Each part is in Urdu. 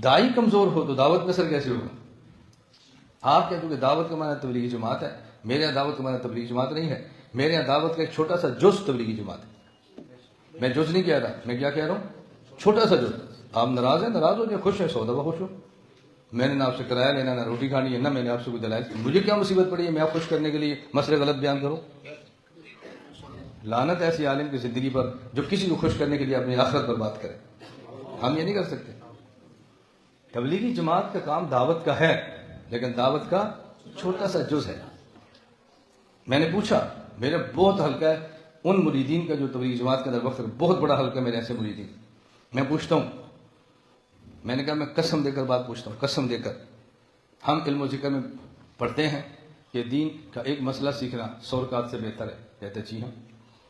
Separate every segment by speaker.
Speaker 1: دائی کمزور ہو تو دعوت میں اثر کیسے ہوگا؟ آپ کہتے ہو کہ دعوت کا معنی تبلیغی جماعت ہے، میرے یہاں دعوت کا معنی تبلیغی جماعت نہیں ہے، میرے یہاں دعوت کا ایک چھوٹا سا جز تبلیغی جماعت ہے۔ میں جز نہیں کہہ رہا، میں کیا کہہ رہا ہوں؟ چھوٹا سا جز۔ آپ ناراض ہیں، ناراض ہو جائے، خوش ہیں، 100 دفعہ خوش ہو۔ میں نے نہ آپ سے کرایہ لینا، نہ روٹی کھانی ہے، نہ میں نے آپ سے کوئی دلائل، مجھے کیا مصیبت پڑی ہے میں آپ خوش کرنے کے لیے مسئلے غلط بیان کروں؟ لعنت ایسی عالم کی زندگی پر جو کسی کو خوش کرنے کے لیے اپنی آخرت پر بات کرے۔ ہم یہ نہیں کر سکتے۔ تبلیغی جماعت کا کام دعوت کا ہے، لیکن دعوت کا چھوٹا سا جز ہے۔ میں نے پوچھا، میرا بہت حلقہ ہے ان مریدین کا جو تبلیغی جماعت کے اندر وقت، بہت بڑا حلقہ میرے ایسے مریدین، میں پوچھتا ہوں، میں نے کہا میں قسم دے کر بات پوچھتا ہوں، قسم دے کر، ہم علم و ذکر میں پڑھتے ہیں کہ دین کا ایک مسئلہ سیکھنا 100 رکعت سے بہتر ہے، کہتے جی ہاں۔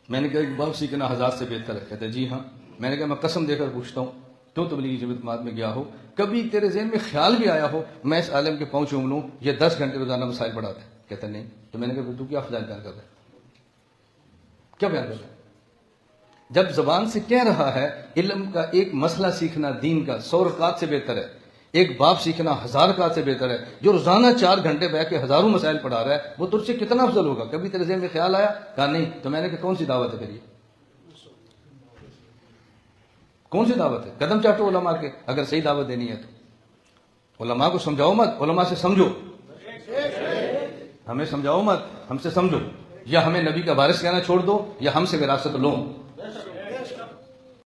Speaker 1: میں نے کہا ایک باب سیکھنا 1000 سے بہتر ہے، کہتے جی ہاں۔ میں نے کہا میں قسم دے کر پوچھتا ہوں، تو تبلیغی جماعت میں گیا ہو، کبھی تیرے ذہن میں خیال بھی آیا ہو میں اس عالم کے پاؤں چوم لوں، یہ 10 گھنٹے روزانہ مسائل پڑھاتا ہے؟ کہتا نہیں۔ تو میں نے کہا تو کیا فضائل بیان کر رہا ہے، کیا بیان کر رہا ہے؟ جب زبان سے کہہ رہا ہے علم کا ایک مسئلہ سیکھنا دین کا 100 رکعت سے بہتر ہے، ایک باب سیکھنا 1000 رکعت سے بہتر ہے، جو روزانہ 4 گھنٹے بیٹھ کے ہزاروں مسائل پڑھا رہا ہے، وہ تجھ سے کتنا افضل ہوگا؟ کبھی تیرے ذہن میں خیال آیا؟ کہا نہیں۔ تو میں نے کہا کون سی دعوت ہے پھر یہ؟ کون سی دعوت ہے؟ قدم چاٹو علماء کے، اگر صحیح دعوت دینی ہے تو علماء کو سمجھاؤ مت، علماء سے سمجھو۔ ہمیں سمجھاؤ مت، ہم سے سمجھو، یا ہمیں نبی کا وارث کہنا چھوڑ دو یا ہم سے وراثت لو۔